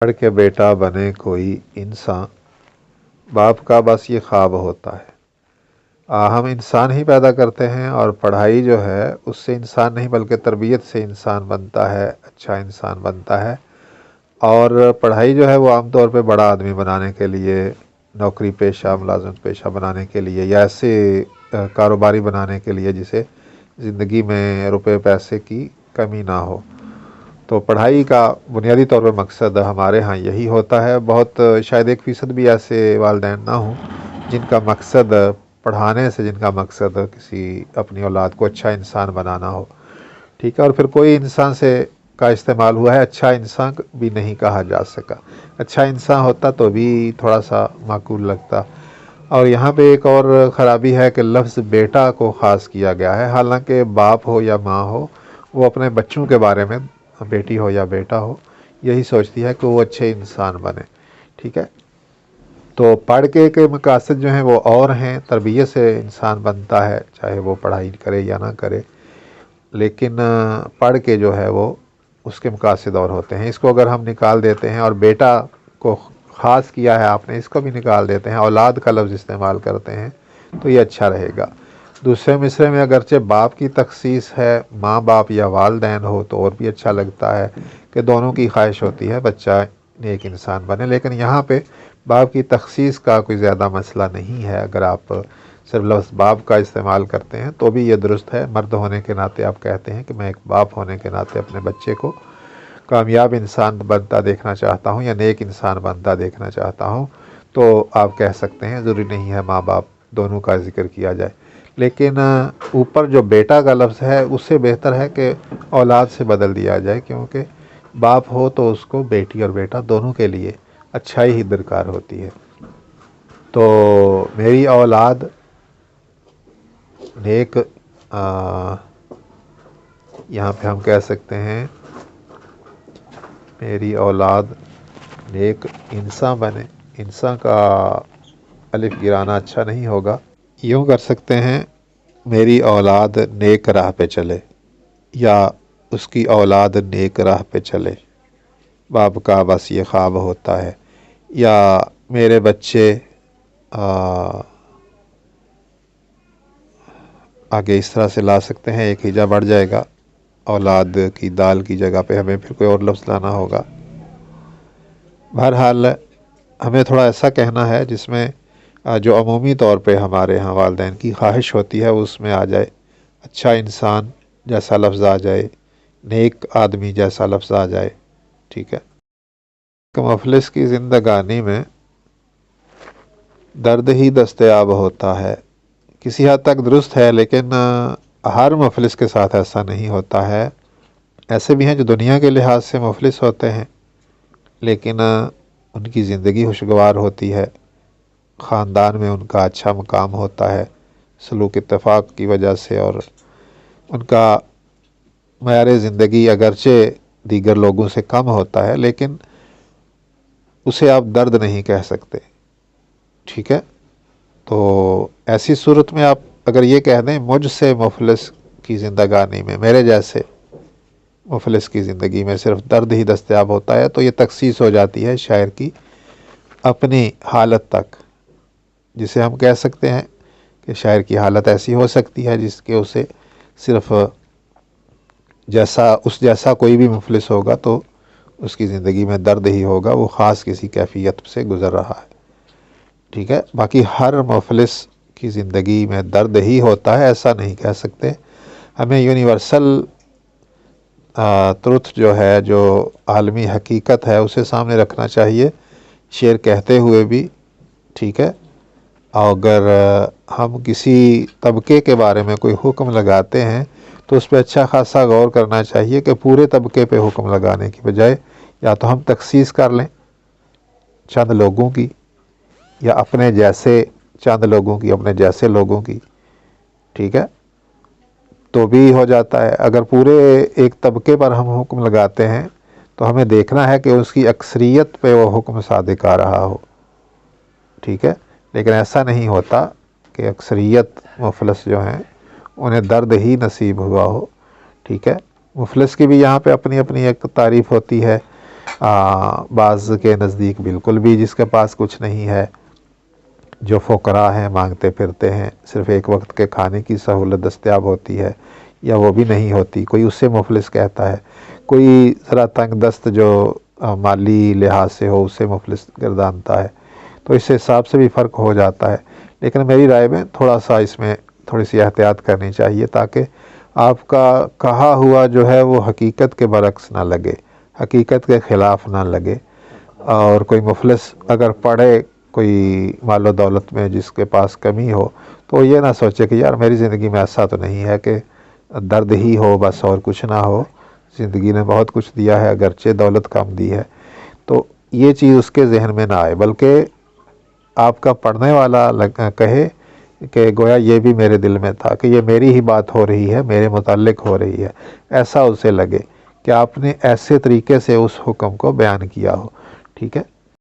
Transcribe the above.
پڑھ کے بیٹا بنے کوئی انسان، باپ کا بس یہ خواب ہوتا ہے۔ ہم انسان ہی پیدا کرتے ہیں، اور پڑھائی جو ہے اس سے انسان نہیں بلکہ تربیت سے انسان بنتا ہے، اچھا انسان بنتا ہے۔ اور پڑھائی جو ہے وہ عام طور پہ بڑا آدمی بنانے کے لیے، نوکری پیشہ ملازمت پیشہ بنانے کے لیے، یا ایسے کاروباری بنانے کے لیے جسے زندگی میں روپے پیسے کی کمی نہ ہو۔ تو پڑھائی کا بنیادی طور پر مقصد ہمارے ہاں یہی ہوتا ہے۔ بہت شاید 1% بھی ایسے والدین نہ ہوں جن کا مقصد پڑھانے سے، جن کا مقصد کسی اپنی اولاد کو اچھا انسان بنانا ہو، ٹھیک ہے۔ اور پھر کوئی انسان سے کا استعمال ہوا ہے، اچھا انسان بھی نہیں کہا جا سکا۔ اچھا انسان ہوتا تو بھی تھوڑا سا معقول لگتا۔ اور یہاں پہ ایک اور خرابی ہے کہ لفظ بیٹا کو خاص کیا گیا ہے، حالانکہ باپ ہو یا ماں ہو، وہ اپنے بچوں کے بارے میں، بیٹی ہو یا بیٹا ہو، یہی سوچتی ہے کہ وہ اچھے انسان بنے، ٹھیک ہے۔ تو پڑھ کے مقاصد جو ہیں وہ اور ہیں، تربیت سے انسان بنتا ہے، چاہے وہ پڑھائی کرے یا نہ کرے، لیکن پڑھ کے جو ہے وہ اس کے مقاصد اور ہوتے ہیں۔ اس کو اگر ہم نکال دیتے ہیں، اور بیٹا کو خاص کیا ہے آپ نے، اس کو بھی نکال دیتے ہیں، اولاد کا لفظ استعمال کرتے ہیں، تو یہ اچھا رہے گا۔ دوسرے مصرعے میں اگرچہ باپ کی تخصیص ہے، ماں باپ یا والدین ہو تو اور بھی اچھا لگتا ہے کہ دونوں کی خواہش ہوتی ہے بچہ نیک انسان بنے، لیکن یہاں پہ باپ کی تخصیص کا کوئی زیادہ مسئلہ نہیں ہے۔ اگر آپ صرف لفظ باپ کا استعمال کرتے ہیں تو بھی یہ درست ہے۔ مرد ہونے کے ناطے آپ کہتے ہیں کہ میں ایک باپ ہونے کے ناطے اپنے بچے کو کامیاب انسان بنتا دیکھنا چاہتا ہوں، یا نیک انسان بنتا دیکھنا چاہتا ہوں، تو آپ کہہ سکتے ہیں، ضروری نہیں ہے ماں باپ دونوں کا ذکر کیا جائے۔ لیکن اوپر جو بیٹا کا لفظ ہے اس سے بہتر ہے کہ اولاد سے بدل دیا جائے، کیونکہ باپ ہو تو اس کو بیٹی اور بیٹا دونوں کے لیے اچھائی ہی درکار ہوتی ہے۔ تو میری اولاد نیک، یہاں پہ ہم کہہ سکتے ہیں میری اولاد نیک انسان بنے۔ انسان کا الف گرانا اچھا نہیں ہوگا، یوں کر سکتے ہیں میری اولاد نیک راہ پہ چلے، یا اس کی اولاد نیک راہ پہ چلے، باپ کا بس یہ خواب ہوتا ہے۔ یا میرے بچے آگے اس طرح سے لا سکتے ہیں، ایک ہجا بڑھ جائے گا، اولاد کی دال کی جگہ پہ ہمیں پھر کوئی اور لفظ لانا ہوگا۔ بہرحال ہمیں تھوڑا ایسا کہنا ہے جس میں جو عمومی طور پہ ہمارے ہاں والدین کی خواہش ہوتی ہے اس میں آ جائے، اچھا انسان جیسا لفظ آ جائے، نیک آدمی جیسا لفظ آ جائے، ٹھیک ہے۔ مفلس کی زندگانی میں درد ہی دستیاب ہوتا ہے، کسی حد تک درست ہے، لیکن ہر مفلس کے ساتھ ایسا نہیں ہوتا ہے۔ ایسے بھی ہیں جو دنیا کے لحاظ سے مفلس ہوتے ہیں، لیکن ان کی زندگی خوشگوار ہوتی ہے، خاندان میں ان کا اچھا مقام ہوتا ہے سلوک اتفاق کی وجہ سے، اور ان کا معیار زندگی اگرچہ دیگر لوگوں سے کم ہوتا ہے، لیکن اسے آپ درد نہیں کہہ سکتے، ٹھیک ہے۔ تو ایسی صورت میں آپ اگر یہ کہہ دیں مجھ سے مفلس کی زندگانی میں، میرے جیسے مفلس کی زندگی میں صرف درد ہی دستیاب ہوتا ہے، تو یہ تخصیص ہو جاتی ہے شاعر کی اپنی حالت تک، جسے ہم کہہ سکتے ہیں کہ شاعر کی حالت ایسی ہو سکتی ہے جس کے اسے صرف اس جیسا کوئی بھی مفلس ہوگا تو اس کی زندگی میں درد ہی ہوگا، وہ خاص کسی کیفیت سے گزر رہا ہے، ٹھیک ہے۔ باقی ہر مفلس کی زندگی میں درد ہی ہوتا ہے ایسا نہیں کہہ سکتے۔ ہمیں یونیورسل ٹروتھ جو ہے، جو عالمی حقیقت ہے، اسے سامنے رکھنا چاہیے شعر کہتے ہوئے بھی، ٹھیک ہے۔ اور اگر ہم کسی طبقے کے بارے میں کوئی حکم لگاتے ہیں تو اس پہ اچھا خاصا غور کرنا چاہیے کہ پورے طبقے پہ حکم لگانے کی بجائے یا تو ہم تخصیص کر لیں چند لوگوں کی، یا اپنے جیسے چند لوگوں کی، اپنے جیسے لوگوں کی، ٹھیک ہے، تو بھی ہو جاتا ہے۔ اگر پورے ایک طبقے پر ہم حکم لگاتے ہیں تو ہمیں دیکھنا ہے کہ اس کی اکثریت پہ وہ حکم صادق آ رہا ہو، ٹھیک ہے۔ لیکن ایسا نہیں ہوتا کہ اکثریت مفلس جو ہیں انہیں درد ہی نصیب ہوا ہو، ٹھیک ہے۔ مفلس کی بھی یہاں پہ اپنی اپنی ایک تعریف ہوتی ہے۔ بعض کے نزدیک بالکل بھی جس کے پاس کچھ نہیں ہے، جو فقراء ہیں، مانگتے پھرتے ہیں، صرف ایک وقت کے کھانے کی سہولت دستیاب ہوتی ہے یا وہ بھی نہیں ہوتی، کوئی اسے مفلس کہتا ہے، کوئی ذرا تنگ دست جو مالی لحاظ سے ہو اسے مفلس گردانتا ہے۔ تو اس حساب سے بھی فرق ہو جاتا ہے، لیکن میری رائے میں تھوڑا سا اس میں تھوڑی سی احتیاط کرنی چاہیے، تاکہ آپ کا کہا ہوا جو ہے وہ حقیقت کے برعکس نہ لگے، حقیقت کے خلاف نہ لگے۔ اور کوئی مفلس اگر پڑھے کوئی مال و دولت میں جس کے پاس کمی ہو، تو یہ نہ سوچے کہ یار میری زندگی میں ایسا تو نہیں ہے کہ درد ہی ہو بس اور کچھ نہ ہو، زندگی نے بہت کچھ دیا ہے اگرچہ دولت کم دی ہے۔ تو یہ چیز اس کے ذہن میں نہ آئے، بلکہ آپ کا پڑھنے والا کہے کہ گویا یہ بھی میرے دل میں تھا کہ یہ میری ہی بات ہو رہی ہے، میرے متعلق ہو رہی ہے، ایسا اسے لگے کہ آپ نے ایسے طریقے سے اس حکم کو بیان کیا ہو، ٹھیک ہے۔